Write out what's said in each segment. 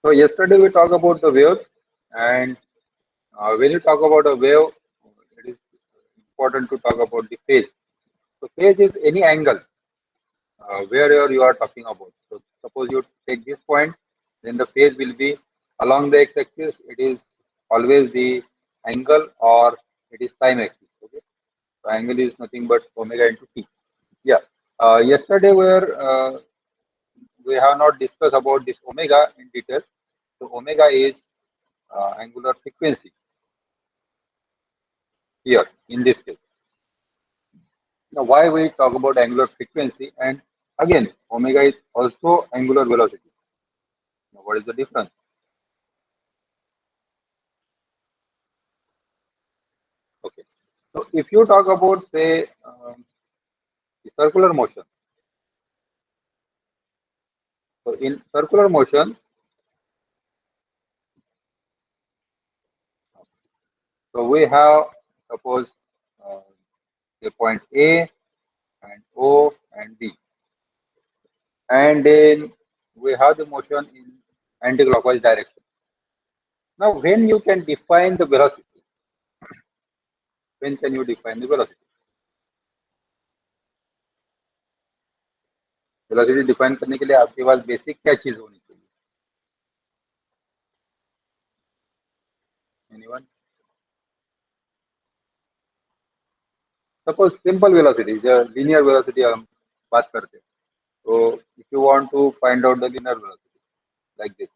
So yesterday we talked about the waves, and when you talk about a wave, it is important to talk about the phase. So phase is any angle wherever you are talking about. So suppose you take this point, then the phase will be along the x-axis. It is always the angle or it is time axis. Okay, so angle is nothing but omega into t. Yeah. Yesterday we have not discussed about this omega in detail. So omega is angular frequency here in this case. Now, why we talk about angular frequency, and again, omega is also angular velocity. Now, what is the difference? Okay. So, if you talk about, say, the circular motion, so in circular motion, so we have suppose uh, the point A and O and B, and then we have the motion in anti-clockwise direction. Now, when you can define the velocity, when can you define the velocity? Velocity define करने के लिए आपके पास basic क्या चीज होनी चाहिए? Anyone? Suppose simple velocity, जो linear velocity हम बात करते हैं, तो if you want to find out the linear velocity like this,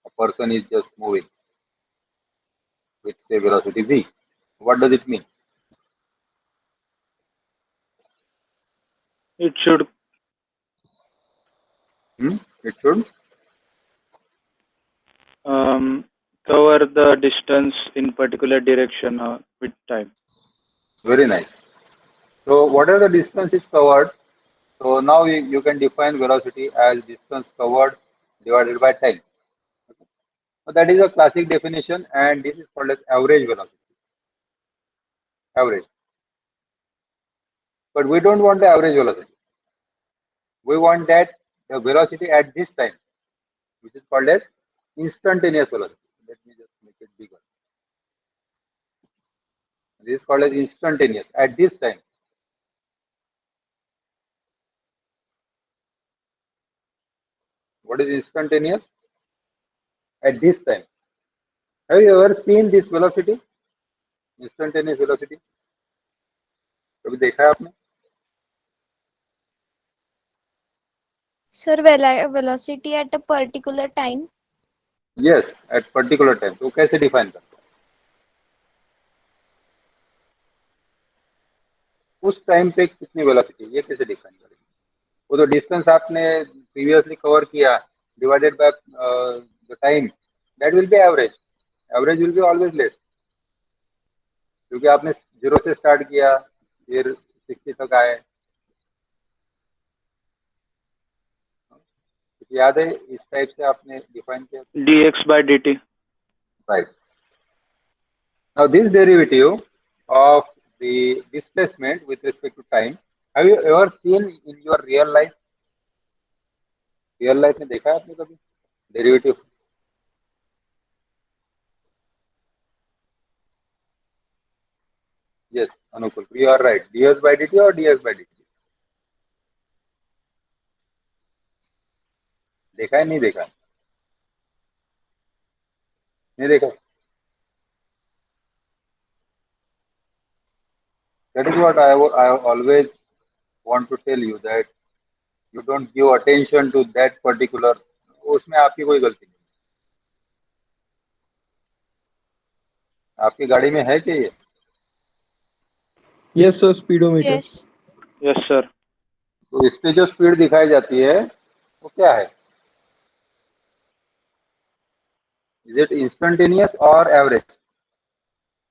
a person is just moving with say velocity v, what does it mean? It should It should cover the distance in particular direction with time. very nice. So whatever the distance is covered, so now you can define velocity as distance covered divided by time. So that is a classic definition, and this is called as average velocity. Average. But we don't want the average velocity. We want that the velocity at this time, which is called as instantaneous velocity. Let me just make it bigger. This is called as instantaneous at this time. What is instantaneous? At this time. Have you ever seen this velocity? Instantaneous velocity? कभी देखा है आपने? Sir, velocity at a particular time. Yes, at particular time. तो कैसे define करते हैं? उस time पे कितनी वेलोसिटी, ये कैसे डिफाइन करेंगे? वो तो डिस्टेंस आपने प्रीवियसली कवर किया divided by the time, that will be average. Average will be always less, क्योंकि आपने जीरो से स्टार्ट किया फिर 60 तक आए. याद है इस टाइप से आपने डिफाइन किया dx by dt. Right. Now this derivative of the displacement with respect to time, have you ever seen in your real life? Real life में देखा है आपने कभी derivative? Yes Anukul, you are right. ds by dt और dx by dt देखा है? नहीं देखा? नहीं देखा. That is what I always want to tell you, that you don't give attention to that particular. उसमें आपकी कोई गलती नहीं. आपकी गाड़ी में है क्या ये? Yes sir, speedometer. Yes. Yes sir. तो इस पे जो स्पीड दिखाई जाती है वो क्या है? इज इट इंस्टेंटेनियस और average?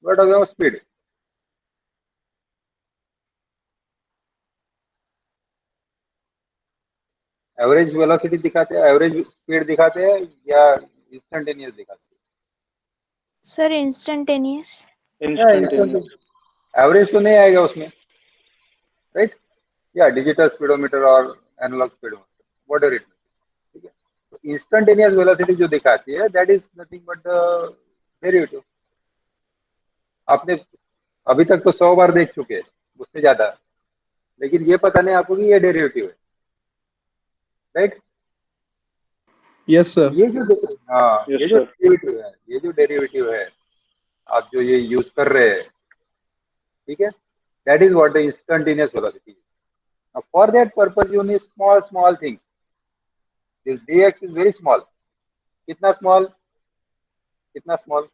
What are your speed? Average velocity दिखाते हैं, एवरेज स्पीड दिखाते हैं या इंस्टेंटेनियस दिखाते हैं? Sir, instantaneous. Instantaneous. एवरेज तो नहीं आएगा उसमें, राइट? या डिजिटल स्पीडोमीटर और analogue speedometer, what are it? ठीक है. इंस्टंटेनियस वेलोसिटी जो दिखाती है that is nothing but the derivative. आपने अभी तक तो 100 बार देख चुके हैं, उससे ज्यादा, लेकिन ये पता नहीं आपको कि ये डेरिवेटिव है, राइट? Yes sir. ये जो हाँ, Yes, ये जो sir. डेरिवेटिव है, ये जो डेरिवेटिव है आप जो ये यूज कर रहे हैं, ठीक है, that is what the instantaneous velocity is. Now, for that purpose you need small things. This dx is very small. कितना small? कितना small?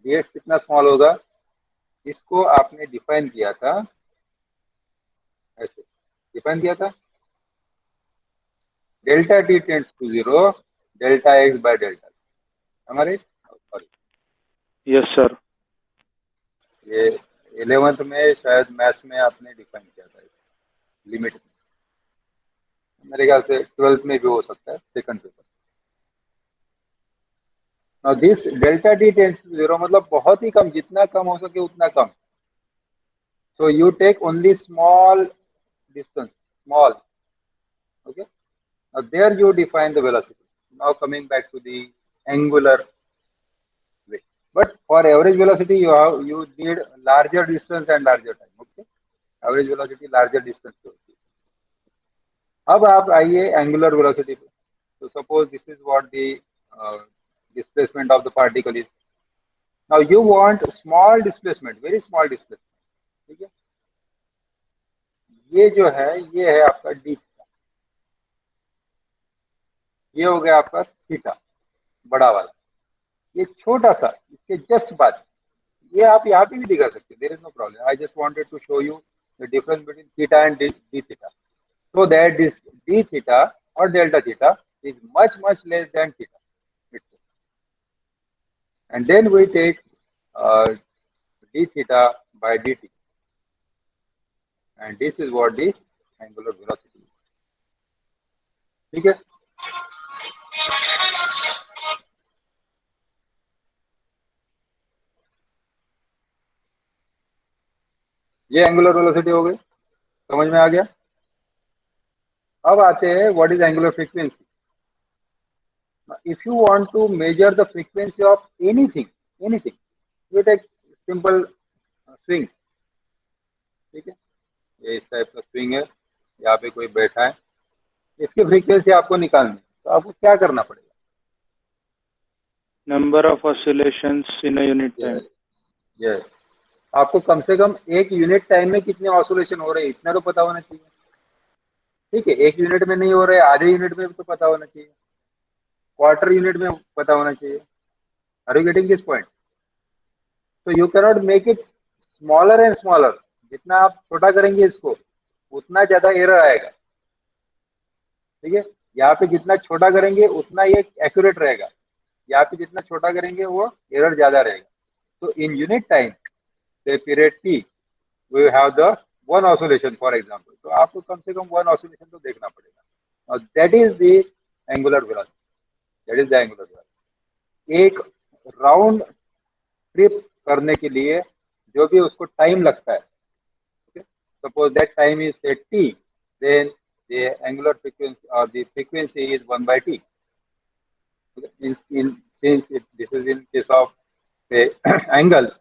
dx कितना small होगा? इसको आपने डिफाइन किया था ऐसे, डिफाइन किया था delta t tends to 0 delta x by delta, हमारे सॉरी Yes, sir. ये 11th में शायद मैथ्स में आपने डिफाइन किया था लिमिट में, मेरे ख्याल से 12th में भी हो सकता है, second paper. Now this delta t tends to 0 मतलब बहुत ही कम, जितना कम हो सके उतना कम। So you take only small distance, small, okay? Now there you define the velocity. Now coming back to the angular way. But for average velocity you need larger distance and larger time, okay? Average velocity larger distance पे होती है। अब आप आइए angular velocity पे। So suppose this is what the displacement of the particle is. Now you want small displacement, very small displacement, ठीक है? ये जो है ये है आपका डी, ये हो गया आपका थीटा बड़ा वाला, ये छोटा सा इसके जस्ट बाद, ये आप यहाँ पे भी दिखा सकते हैं, there is no problem. I just wanted to show you the difference between theta and d theta, so that this d theta और delta theta is much less than theta, and then we take d theta by d t, and this is what the angular velocity, ठीक है? ये angular velocity हो गई, समझ में आ गया? अब आते हैं what is angular frequency. If you want to measure the frequency of anything, you take simple swing, ठीक है? ये इस टाइप का स्विंग है, यहाँ पे कोई बैठा है, इसकी फ्रीक्वेंसी आपको निकालनी है, तो आपको क्या करना पड़ेगा? Number of oscillations in a unit time. Yes, आपको कम से कम एक यूनिट टाइम में कितने ऑसिलेशन हो रहे हैं इतना तो पता होना चाहिए, ठीक है? एक यूनिट में नहीं हो रहे, आधे यूनिट में तो पता होना चाहिए, क्वार्टर यूनिट में पता होना चाहिए। Are you getting this point? तो you cannot make it smaller and smaller, जितना आप छोटा करेंगे इसको उतना ज्यादा एरर आएगा, ठीक है? यहाँ पे जितना छोटा करेंगे उतना ये एक्यूरेट रहेगा, यहाँ पे जितना छोटा करेंगे वो एरर ज्यादा रहेगा। तो इन यूनिट टाइम से period T V have the one oscillation for example, तो आपको कम से कम वन ऑसिलेशन तो देखना पड़ेगा, और that is the angular velocity, that is the angular velocity. एक राउंड ट्रिप करने के लिए जो भी उसको टाइम लगता है, suppose that time is at t, then the angular frequency or the frequency is 1 by t. Okay? Since this is in case of say angle,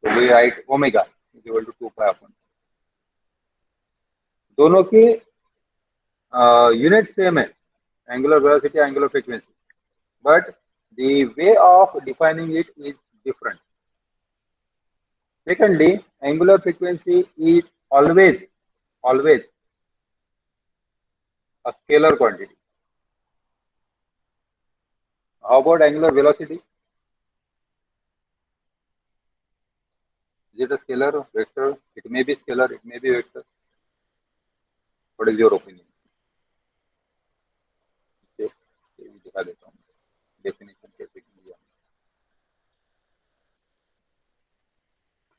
so we write omega is equal to 2 pi upon. दोनों की unit same है, angular velocity, angular frequency, but the way of defining it is different. Secondly, angular frequency is always a scalar quantity. How about angular velocity? Is it a scalar or vector? It may be scalar, it may be vector. What is your opinion? Okay, ये भी दिखा देता हूँ definition कैसे की है।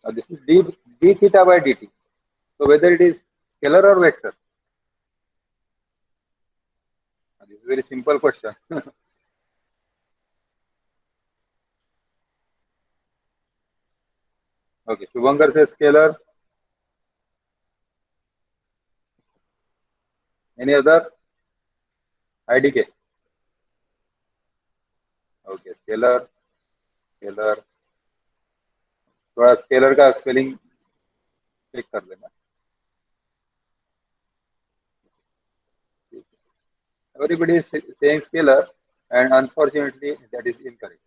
This is d theta by dt. So whether it is scalar or vector? This is a very simple question. Okay, Shubhankar says scalar. Any other? IDK. Okay, scalar scalar, थोड़ा scalar का spelling check कर लेना. Everybody is saying scalar, and unfortunately that is incorrect.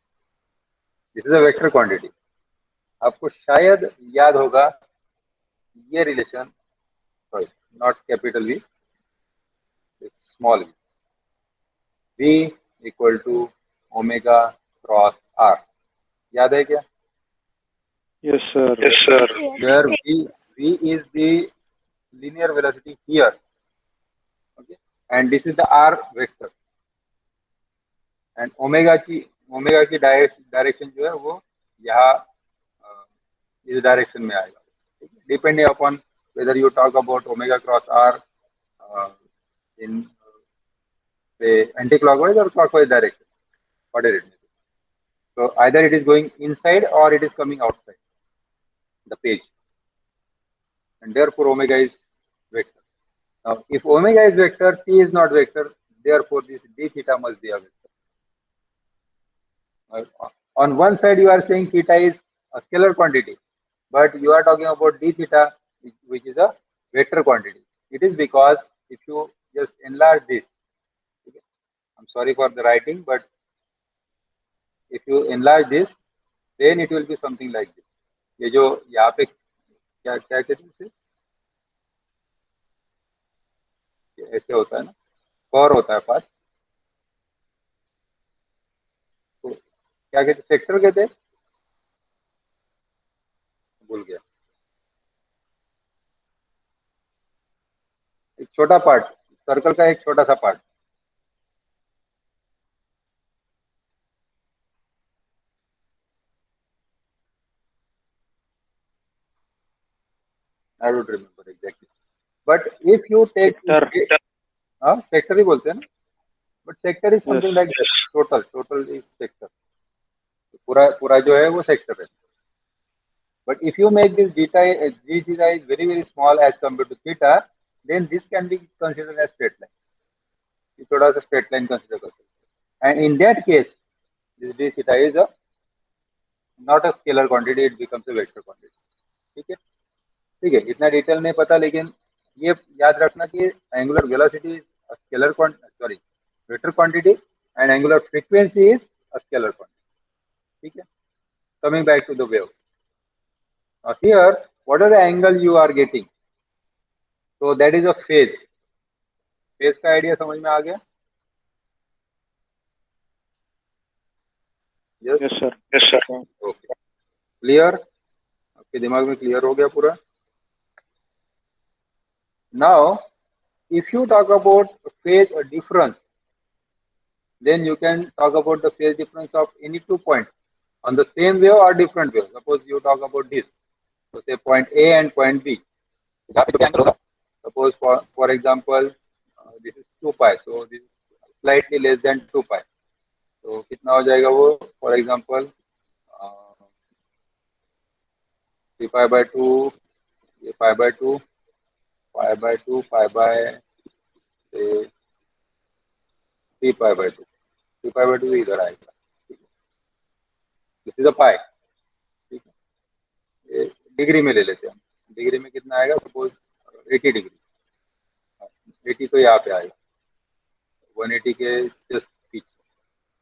This is a vector quantity. आपको शायद याद होगा ये relation, sorry not capital V, small v equal to omega cross r. याद है क्या? Yes, sir. Yes. Where v is the linear velocity here, okay, and this is the r vector, and omega की direction जो है वो यहाँ इस direction में आएगा, depending upon whether you talk about omega cross r in say anti-clockwise or clockwise direction, whatever it may be. So either it is going inside or it is coming outside the page, and therefore omega is vector. Now if omega is vector, t is not vector, therefore this d theta must be a vector. On one side you are saying theta is a scalar quantity, but you are talking about d theta, which is a vector quantity. It is because if you just enlarge this, okay, I'm sorry for the writing, but if you enlarge this, then it will be something like this. ये जो यहाँ पे क्या क्या कहते हैं इसे, ऐसे होता है ना, कॉर होता है पास, तो क्या कहते हैं, सेक्टर कहते हैं, भूल गया. एक छोटा पार्ट, सर्कल का एक छोटा सा part. I don't remember exactly. But if you take Sector. हाँ सेक्टर ही बोलते हैं ना, but sector is Yes. Something like total is sector, पूरा जो है वो सेक्टर है. But if you make this theta is very small as compared to theta, then this can be considered as straight line. ये थोड़ा सा straight line consider कर सकते हैं, and in that case this d theta is a not a scalar quantity, it becomes a vector quantity. ठीक है, ठीक है, इतना डिटेल नहीं पता, लेकिन ये याद रखना कि angular velocity is a scalar sorry vector quantity and angular frequency is a scalar quantity. ठीक है, coming back to the wave. Here what are the angle you are getting? So that is a phase. Phase का idea समझ में आ गया? Yes, sir. Yes, sir. Okay, clear? आपके दिमाग में clear हो गया पूरा? Now if you talk about phase difference, then you can talk about the phase difference of any 2 points on the same wave or different wave. Suppose you talk about this, so say point A and point B. Suppose for example this is 2 pi, so this is slightly less than 2 pi. तो कितना हो जाएगा वो, for example 3 pi by 2, ये pi by 2, pi by 2, pi by 3 pi by 2, 3 pi by 2 इधर आएगा. This is a पाई. ठीक है, ये डिग्री में ले लेते हैं. डिग्री में कितना आएगा, सपोज 80 डिग्री. 80 तो यहाँ पे आएगा, 180 के जस्ट पीछे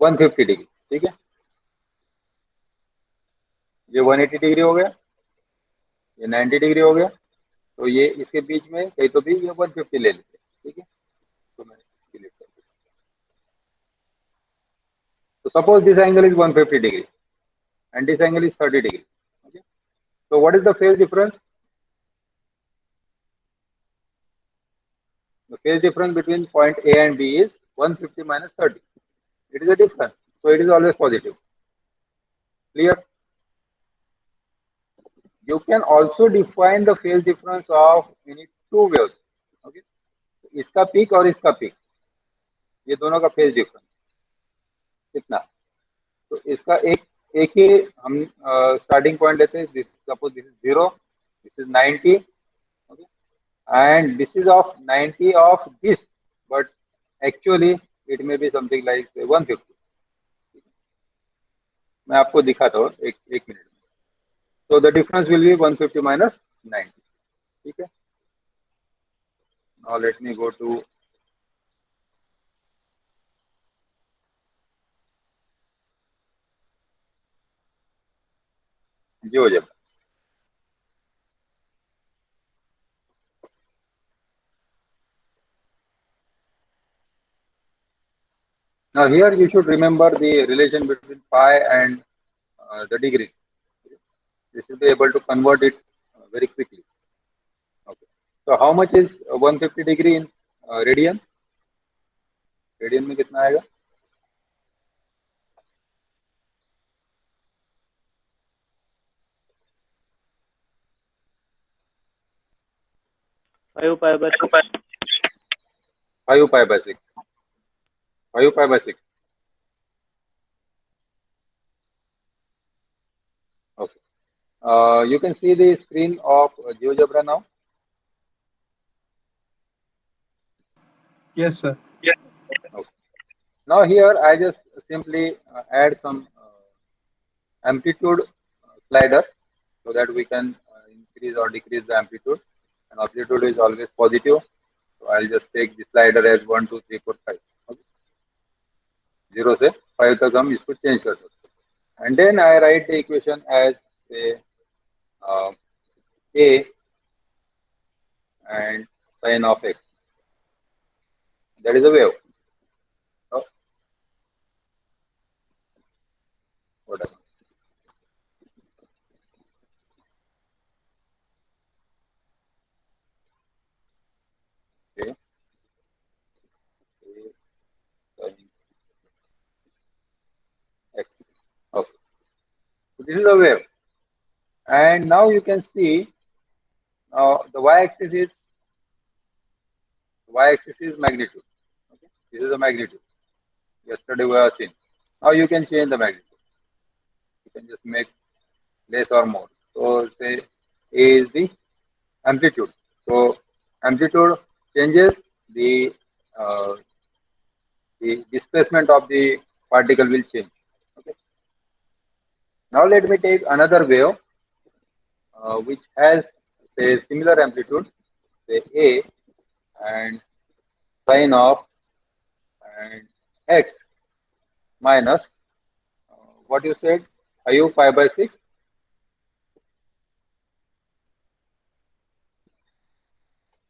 150 डिग्री. ठीक है, ये 180 डिग्री हो गया, ये 90 डिग्री हो गया, तो ये इसके बीच में कहीं तो भी ये 150 ले लेते हैं. ठीक है, तो मैं डिलीट कर दूँ. तो suppose this angle is 150 degree and this angle is 30 degree. Okay, so what is the phase difference? The phase difference between point A and B is 150 minus 30. It is a difference, so it is always positive. Clear? You can also define the phase difference of any 2 waves. Okay, इसका peak और इसका peak, ये दोनों का phase difference कितना. तो इसका एक ही हम स्टार्टिंग पॉइंट लेते हैं. This suppose this is 0, this is 90, okay, and this is of 90 of this, but actually it may be something like say 150. मैं आपको दिखाता हूँ एक मिनट में. So the difference will be 150 minus 90. ठीक है. Now let me go to GeoGebra. Now here you should remember the relation between pi and the degrees. You should be able to convert it very quickly. Okay. So how much is 150 degree in radian? Radian में कितना आएगा? Five pi by 6. 5 pi by 6. 5 pi by 6. Okay. You can see the screen of GeoGebra now. Yes, sir. Okay. Now here I just simply add some amplitude slider so that we can increase or decrease the amplitude, and amplitude is always positive. So I'll just take the slider as 1, 2, 3, 4, 5. Okay. 0 से 5 तक हम इसको change कर सकते हैं. And then I write the equation as say a and sin of x. That is a wave. Oh, whatever. Okay. A sin x. Okay. So this is a wave. And now you can see the y-axis is magnitude. Okay. This is the magnitude. Yesterday we have seen. Now you can change the magnitude. You can just make less or more. So say A is the amplitude. So amplitude changes, uh, the displacement of the particle will change. Okay. Now let me take another wave which has say similar amplitude, say A and sine of and x minus what you said, 5 pi by 6.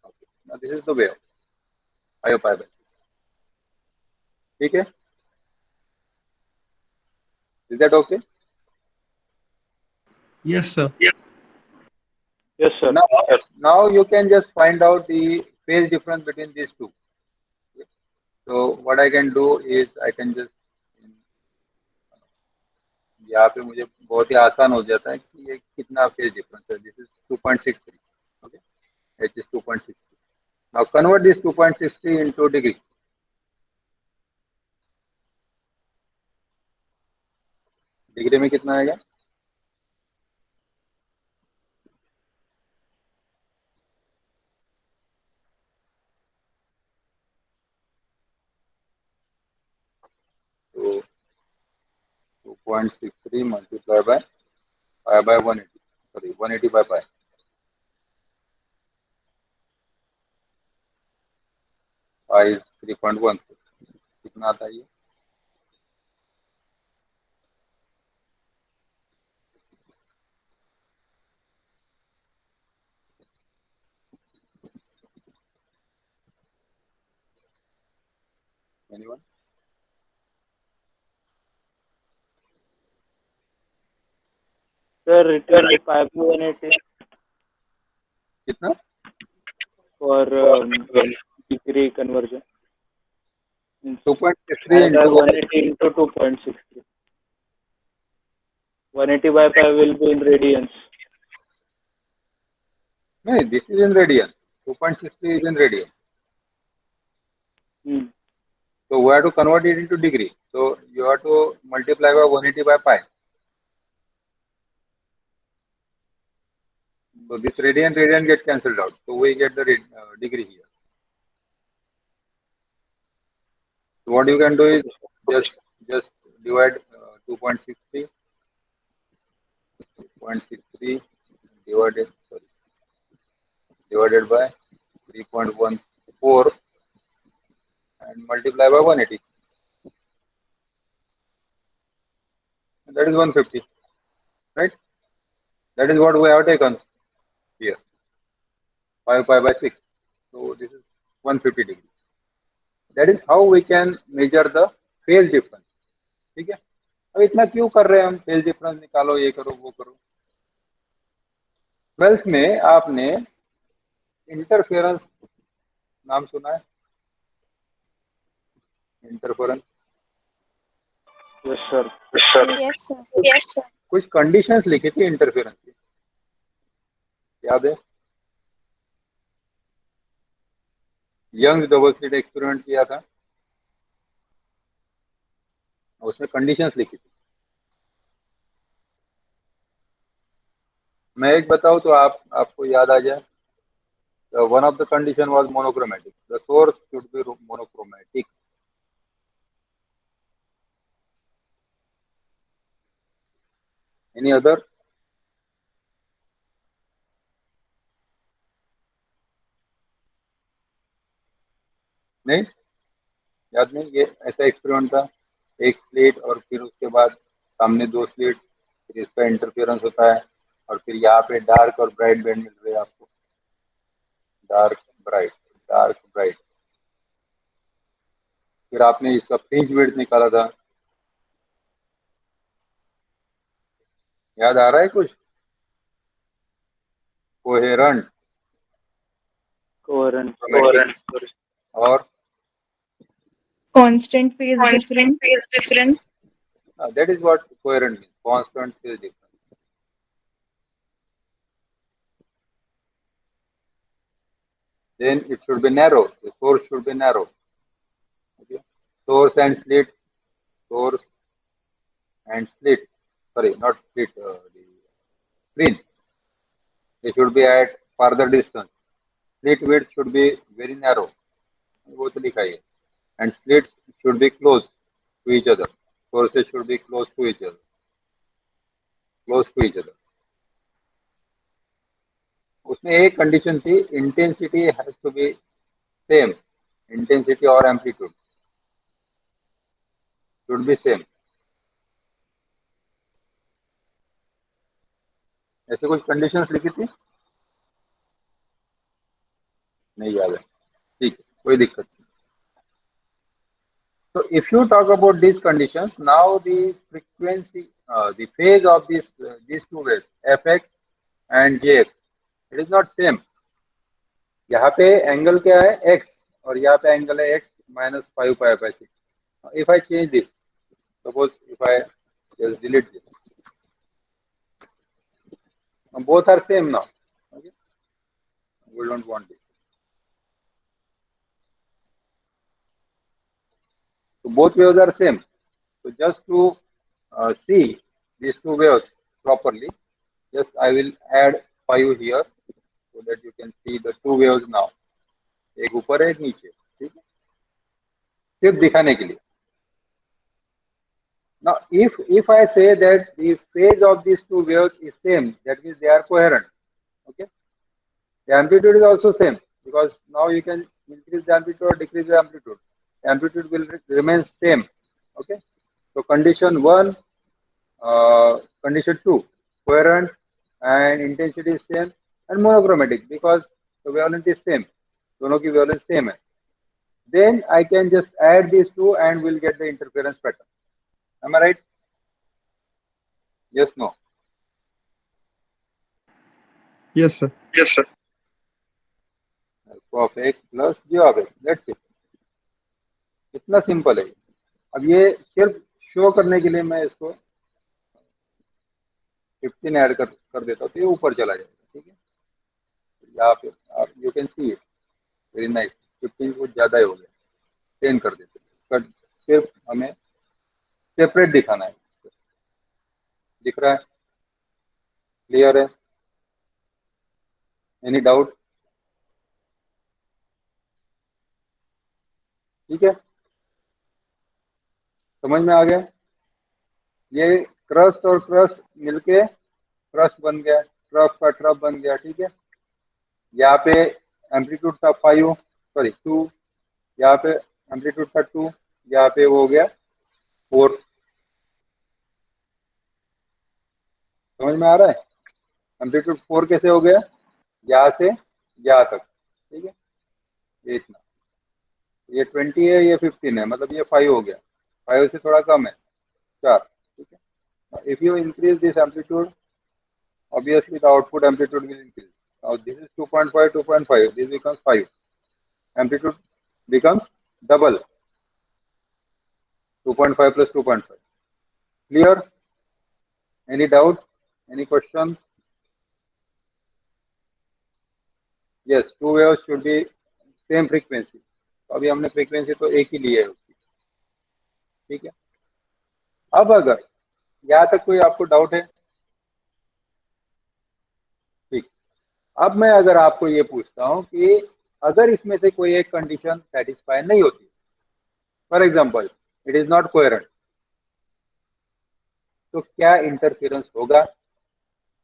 Okay. Now this is the wave 5 pi by 6. ठीक है. Is that okay? Yes, sir. Yes, sir. Now you can just find out the phase difference between these two. So what I can do is I can just यहाँ पे मुझे बहुत ही आसान हो जाता है कि ये कितना फेज डिफरेंस है. This is 2.63. Okay. H is 2.63. Now convert this 2.63 into degree. Degree में कितना आएगा? तो 2.63 multiplied by pi by 180. Sorry, 180 by pi. Pi is 3.1. कितना आता है ये? Anyone? Sir, it will be pi by 180 कितना? for degree conversion. 2.63 Pi by into 180 into 2.63. 180 by pi will be in radians. No, this is in radian. 2.63 is in radian. So we have to convert it into degree. So you have to multiply by 180 by pi. So this radian get cancelled out. So we get the degree here. So what you can do is just divide 2.63 divided by 3.14 and multiply by 180. And that is 150, right? That is what we have taken here, 5 pi by 6. So this is 150 degree. That is how we can measure the phase difference. ठीक है? अब इतना क्यों कर रहे हैं हम? Phase difference निकालो, ये करो, वो करो. 12th में आपने इंटरफेरेंस नाम सुना है? Interference. Yes, sir. Yes, sir. कुछ कंडीशंस लिखी थी इंटरफेरेंस की, याद है? यंग डबल स्लिट एक्सपेरिमेंट किया था, उसमें कंडीशंस लिखी थी. मैं एक बताऊं तो आपको याद आ जाए. One of the condition was monochromatic. The source should be monochromatic. Any other? नहीं, याद नहीं. ये ऐसा एक्सपेरिमेंट था, एक स्लिट और फिर उसके बाद सामने दो स्लिट, फिर इसका इंटरफेरेंस होता है और फिर यहाँ पे डार्क और ब्राइट बैंड मिल रहे हैं आपको. Dark bright. फिर आपने इसका फ्रिंज विड्थ निकाला था, याद आ रहा है कुछ? Coherent Coherent. और Constant phase difference. that is what coherent means, constant phase difference. Then it should be narrow. The source should be narrow. Okay. Source and slit. Sorry, not slit. The screen. They should be at further distance. Slit width should be very narrow. वो तो लिखा है. And slits should be close to each other. Sources should be close to each other. उसमें एक condition थी, intensity has to be same. Intensity और amplitude should be same. ऐसे कुछ कंडीशंस लिखी थी, नहीं याद है. ठीक है, कोई दिक्कत नहीं. So if you talk about these conditions, now the frequency, the phase of these two waves, fx and jx, it is not same. यहाँ पे एंगल क्या है? x, और यहाँ पे एंगल है x minus 5 pi by 6. If I change this, suppose if I just delete this, both are same now. Okay, we don't want this. So both waves are same. So just to see these two waves properly, just I will add 5 here so that you can see the two waves now. एक ऊपर है, एक नीचे. ठीक है, सिर्फ दिखाने के लिए. Now if I say that the phase of these two waves is same, that means they are coherent. Okay, the amplitude is also same, because now you can increase the amplitude or decrease the amplitude. The amplitude will remain same. Okay, so condition 1, condition 2, coherent and intensity is same, and monochromatic because the wavelength is same. दोनों की wavelength same है. Then I can just add these two and we'll get the interference pattern. Am I right? Yes, no? Yes, sir. Alpha of x plus g of x. That's it. इतना simple है. अब ये सिर्फ show करने के लिए मैं इसको 15 ऐड कर देता हूँ तो ये ऊपर चला जाएगा. ठीक है, यहाँ पे आप you can see it very nice. 15 कुछ ज़्यादा ही हो गया, 10 कर देते हैं. बट सिर्फ हमें सेपरेट दिखाना है. दिख रहा है? क्लियर है? Any doubt? ठीक है. समझ में आ गया? ये क्रस्ट और क्रस्ट मिलके क्रस्ट बन गया, ट्रफ का ट्रफ बन गया, ठीक है। यहाँ पे एम्पलीट्यूड था 5, सॉरी 2, यहाँ पे एम्पलीट्यूड था 2, यहाँ पे वो हो गया 4। समझ में आ रहा है? एम्पलीट्यूड 4 कैसे हो गया? यहाँ से यहाँ तक, ठीक है। ये इतना, ये 20 है, ये 15 है, मतलब ये 5 हो गया, 5 से थोड़ा कम है, 4, ठीक है। If you increase this amplitude, obviously the output amplitude will increase. Now this is 2.5, 2.5, this becomes 5, amplitude becomes double, 2.5 plus 2.5. Clear? Any doubt? Any question? Yes, two waves should be same frequency. तो अभी हमने frequency तो एक ही ली है उसकी, ठीक है। अब अगर यहाँ तक कोई आपको डाउट है? ठीक। अब मैं अगर आपको ये पूछता हूँ कि अगर इसमें से कोई एक कंडीशन सेटिस्फाई नहीं होती, for example it is not coherent, तो क्या इंटरफेरेंस होगा?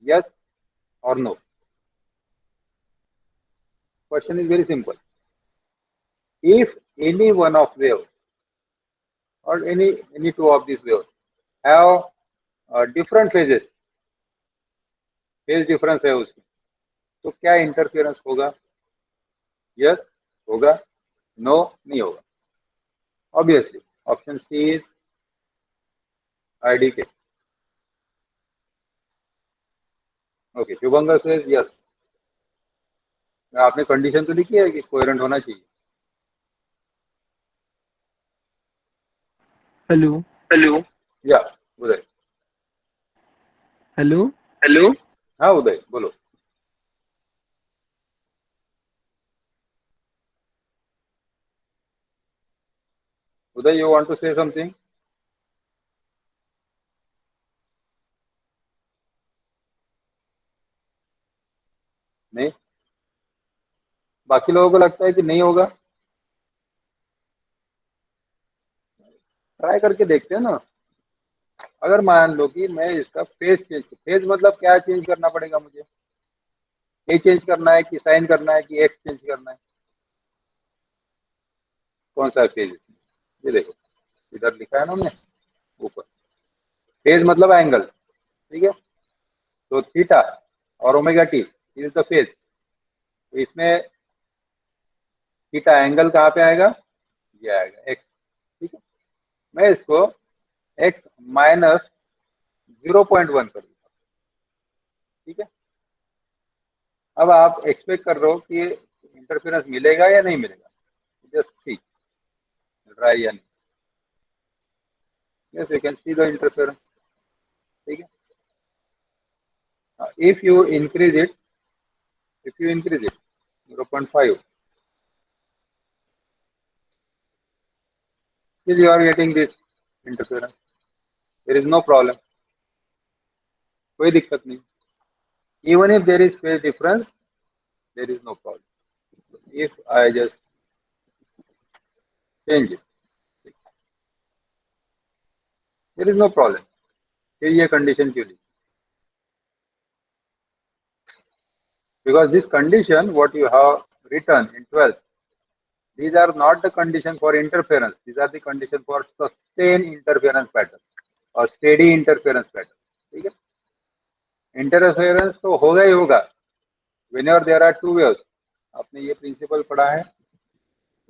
यस और no? Question is very simple. If any one of wave और any two of these waves have different phases, phase difference है उसमें, तो क्या इंटरफेरेंस होगा? यस होगा, नो नहीं होगा? Obviously option C is IDK. Okay, Shubhankar says yes. आपने कंडीशन तो लिखी है कि कोहेरेंट होना चाहिए। Hello Hello. या उदय? Hello Hello. हाँ उदय बोलो। Uday, you want to say something? नहीं? बाकी लोगों को लगता है कि नहीं होगा? ट्राई करके देखते हैं ना। अगर मान लो कि मैं इसका फेज मतलब क्या चेंज करना पड़ेगा मुझे? ए चेंज करना है कि साइन करना है कि एक्स चेंज करना है? कौन सा फेज? ये देखो, इधर लिखा है ना हमने ऊपर, फेज मतलब एंगल, ठीक है। तो थीटा और omega T is the phase. तो इसमें थीटा एंगल कहाँ पे आएगा? ये आएगा एक्स, ठीक है। मैं इसको एक्स माइनस 0.1 कर दूंगा, ठीक है। अब आप एक्सपेक्ट कर रहे हो कि इंटरफेरेंस मिलेगा या नहीं मिलेगा? जस्ट सी, मिल रहा है या नहीं? Yes, you can see the interference, ठीक है। If you increase it, if you increase it 0.5, still you are getting this interference. There is no problem, कोई दिक्कत नहीं। Even if there is phase difference, there is no problem. So if I just change it, there is no problem. फिर ये condition क्यों ली? Because this condition what you have written in 12th, these are not the condition for interference. These are the condition for sustained interference pattern or steady interference pattern, ठीक है। Interference तो होगा ही होगा whenever there are two waves. आपने ये principle पढ़ा है,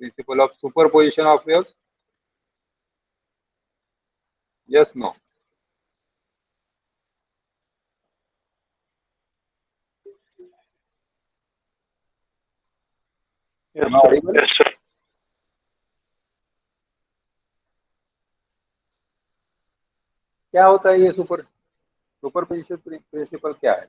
principle of superposition of waves? Yes no? Yes, sir. Yes, sir. क्या होता है ये सुपरपोजिशन प्रिंसिपल क्या है?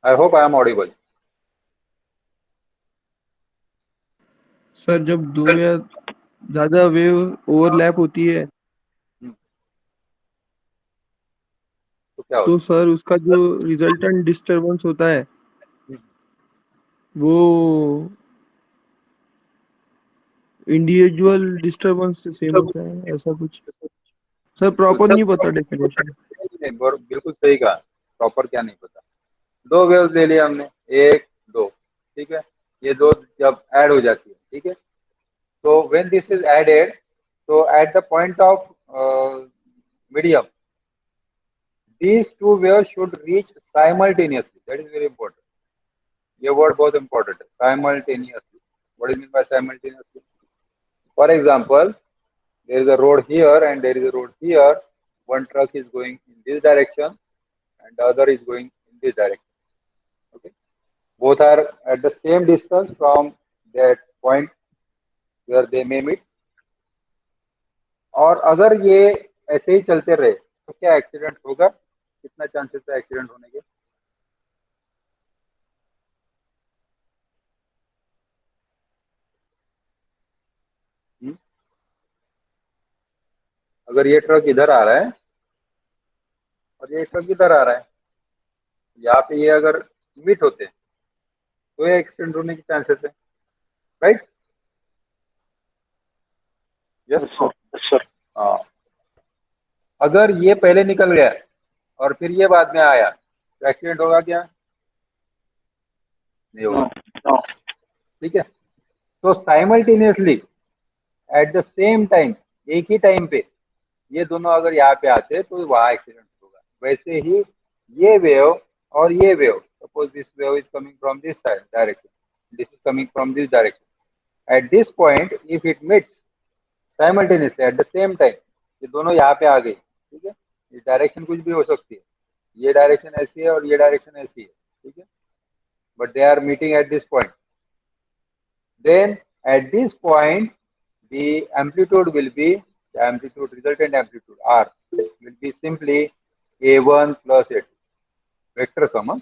I hope I am audible. Sir जब दो या ज्यादा वेव ओवरलैप होती है तो क्या होता तो सर उसका जो रिजल्टेंट डिस्टरबेंस होता है है? वो इंडिविजुअल डिस्टरबेंस से सेम होता है ऐसा कुछ। सर तो प्रॉपर सर नहीं पता डेफिनेशन। बिल्कुल सही कहा, प्रॉपर क्या नहीं पता। दो वेव्स ले लिया हमने, एक दो, ठीक है। ये दो जब ऐड हो जाती है, ठीक है, तो व्हेन दिस इज एडेड, तो at the point of medium these two waves should reach simultaneously. That is very important. ये वर्ड बहुत important है, simultaneously. What do you mean by simultaneously? For example, there is a road here and there is a road here. One truck is going in this direction and the other is going in this direction. Okay, both are at the same distance from that point where they may meet. और अगर ये ऐसे ही चलते रहे तो क्या accident होगा? कितना चांसेस है एक्सीडेंट होने के? हम्म? अगर ये ट्रक इधर आ रहा है और ये ट्रक इधर आ रहा है, यहाँ पे ये अगर मीट होते हैं तो ये एक्सीडेंट होने की चांसेस है, राइट? Yes sir. हाँ। अगर ये पहले निकल गया और फिर ये बाद में आया तो एक्सीडेंट होगा क्या? नहीं होगा। ठीक है, तो simultaneously at the same time, एक ही टाइम पे ये दोनों अगर यहाँ पे आते तो वहां एक्सीडेंट होगा। वैसे ही ये वेव और ये wave, suppose this wave is coming from this side direction, this is coming from this direction, eight this point if it meets simultaneously at the same time, ये दोनों यहाँ पे आ गई, ठीक है। इस डायरेक्शन कुछ भी हो सकती है, ये डायरेक्शन ऐसी है और ये डायरेक्शन ऐसी है, ठीक है, but they are meeting at this point. Then at this point, the amplitude will be, the amplitude, resultant amplitude R will be simply A1 plus A2. Vector sum. Huh?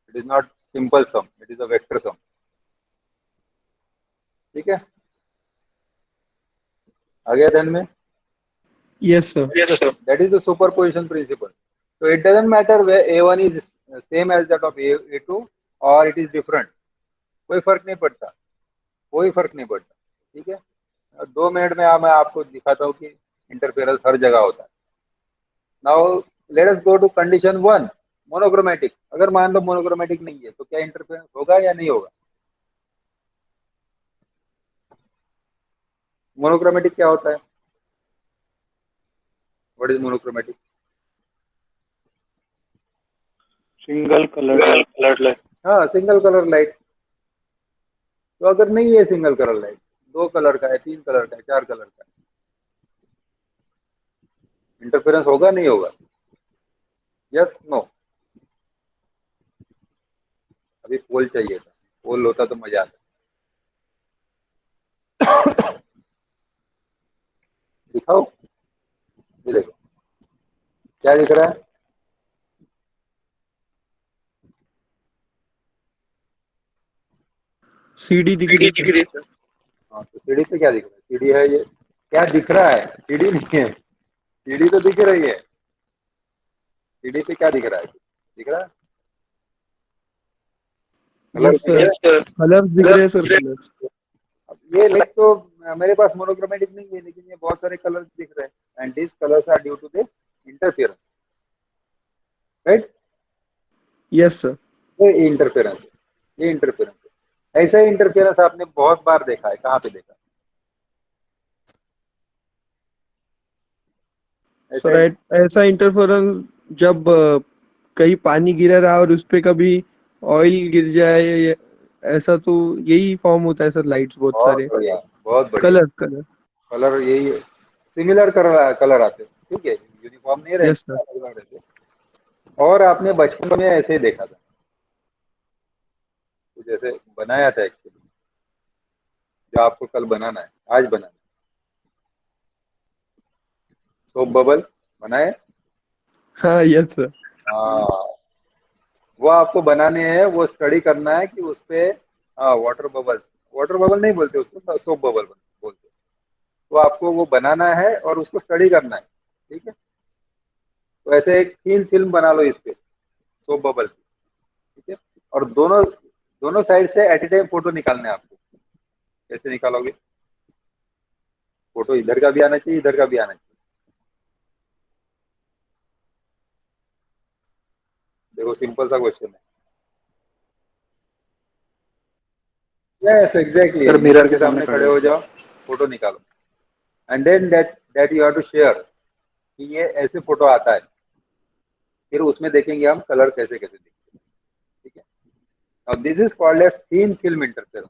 It is not simple sum. It is a vector sum. ठीक है, आ गया ध्यान में? Yes sir. Yes, sir. That is the superposition principle. So it doesn't matter where A1 is same as that of A2 or it is different. कोई फर्क नहीं पड़ता, कोई फर्क नहीं पड़ता, ठीक है। 2 मिनट में मैं आपको दिखाता हूँ कि इंटरफेरेंस हर जगह होता है। Now let us go to condition 1, monochromatic. अगर मान लो मोनोक्रोमेटिक नहीं है तो क्या इंटरफेरेंस होगा या नहीं होगा? मोनोक्रोमेटिक क्या होता है? What is monochromatic? Single colour light. हाँ, सिंगल कलर लाइट। तो अगर नहीं है सिंगल कलर लाइट, 2 कलर का है, 3 कलर का है, 4 कलर का है, इंटरफेरेंस होगा नहीं होगा? Yes no? अभी पोल चाहिए था, पोल होता तो मजा आता। दिखाओ, ये देखो क्या दिख रहा है? सीडी दिख रही है सर। हाँ, तो सीढ़ी पे क्या दिख रहा है? सीढ़ी है ये, क्या दिख रहा है? सीढ़ी नहीं है, सीढ़ी तो दिख रही है। सीढ़ी पे क्या दिख रहा है? दिख रहा है कलर? यस सर, कलर दिख रहे हैं सर, कलर्स। अब ये लाइट तो मेरे पास मोनोक्रोमेटिक नहीं है, लेकिन ये बहुत सारे कलर दिख रहे हैं and this colours are due to the interference, right? Yes sir. ये इंटरफेरेंस, ये इंटरफेरेंस है। ऐसा ही इंटरफेरेंस आपने बहुत बार देखा है, कहाँ पे देखा? सर ऐसा इंटरफेरेंस जब कहीं पानी गिरा रहा और उस पे कभी ऑयल गिर जाए ऐसा, तो यही फॉर्म होता है सर, लाइट्स बहुत बहुत सारे बढ़िया, बहुत बढ़िया। Colour colour. कलर यही सिमिलर कलर आते हैं, ठीक है, यूनिफॉर्म नहीं यस सर। रहते, अलग अलग रहते। और आपने बचपन में ऐसे ही देखा था, कुछ ऐसे बनाया था एक्चुअली, जो आपको कल बनाना है, आज बनाना है। सोप बबल बनाए? हाँ यस सर। हाँ, वो आपको बनाने हैं, वो स्टडी करना है कि उस पे वाटर बबल नहीं बोलते उसको, सोप बबल बोलते। तो आपको वो बनाना है और उसको स्टडी करना है, ठीक है। तो ऐसे एक 3 फिल्म बना लो इस पे, सोप बबल की, ठीक है। और दोनों दोनों साइड से एट ए टाइम फोटो निकालना है आपको। कैसे निकालोगे? फोटो इधर का भी आना चाहिए, इधर का भी आना चाहिए। देखो सिंपल सा क्वेश्चन है। यस एग्जैक्टली, सर मिरर के सामने सामने खड़े हो जाओ, फोटो निकालो, and then that you have to share कि ये ऐसे फोटो आता है। फिर उसमें देखेंगे हम कलर कैसे कैसे दिखते हैं। ठीक है, अब this is called as thin film interference.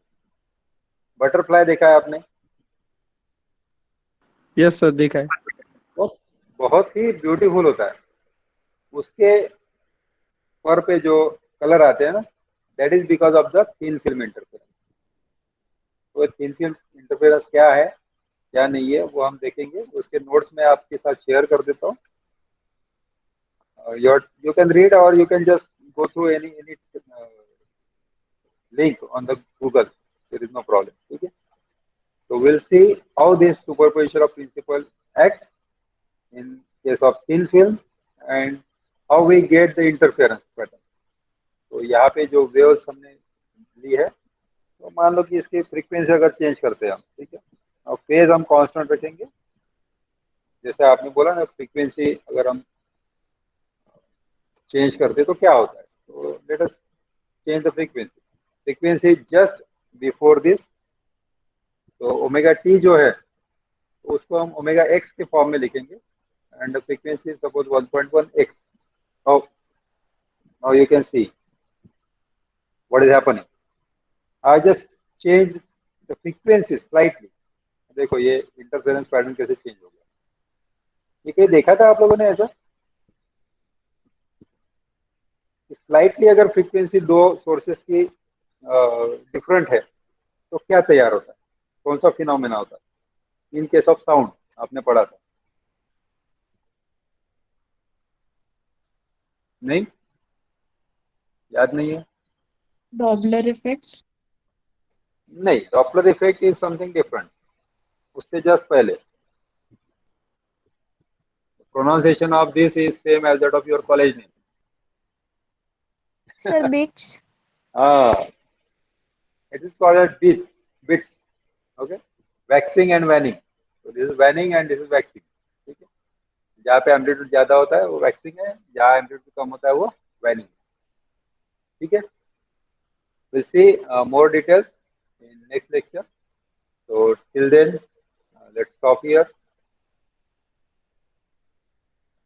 Butterfly देखा है आपने? यस सर, देखा है। वो बहुत ही ब्यूटीफुल होता है। उसके पर पे जो कलर आते हैं ना, that is because of the thin film interference. तो थीन फिल्म इंटरफेरेंस क्या है क्या नहीं है वो हम देखेंगे, उसके नोट्स में आपके साथ शेयर कर देता हूँ। You can read or you can just go through any link on the Google. There is no problem. Okay. So we'll see how this superposition of principle acts in case of thin film and how we get the interference pattern. तो यहाँ पे जो waves हमने ली है, तो मान लो कि इसकी फ्रीक्वेंसी अगर चेंज करते हैं हम, ठीक है, और फेज हम कांस्टेंट रखेंगे। जैसे आपने बोला ना, फ्रीक्वेंसी अगर हम चेंज करते तो क्या होता है, तो let us change the frequency. Frequency just before this, तो ओमेगा टी जो है उसको हम ओमेगा एक्स के फॉर्म में लिखेंगे, and the frequency suppose 1.1 x. Now you can see what is happening. I just change the frequency slightly. देखो ये इंटरफेरेंस पैटर्न कैसे चेंज हो गया। ये कहीं देखा था आप लोगों ने ऐसा? स्लाइटली अगर फ्रीक्वेंसी दो सोर्सेस की डिफरेंट है तो क्या तैयार होता है, कौन सा फिनोमेना होता है? इन केस ऑफ साउंड आपने पढ़ा था नहीं? याद नहीं है? Doppler effect. नहीं, Doppler effect is something different. उससे जस्ट पहले pronunciation of this is same as that of your college name. Sir, bits. हाँ, it is called as bits. Okay, waxing and waning. So this is waning and this is waxing. ठीक है, जहाँ पे amplitude ज्यादा होता है वो waxing है, जहाँ एम्पलीट्यूड कम होता है वो वैनिंग। ठीक है, we'll see more details in next lecture. So till then, let's stop here.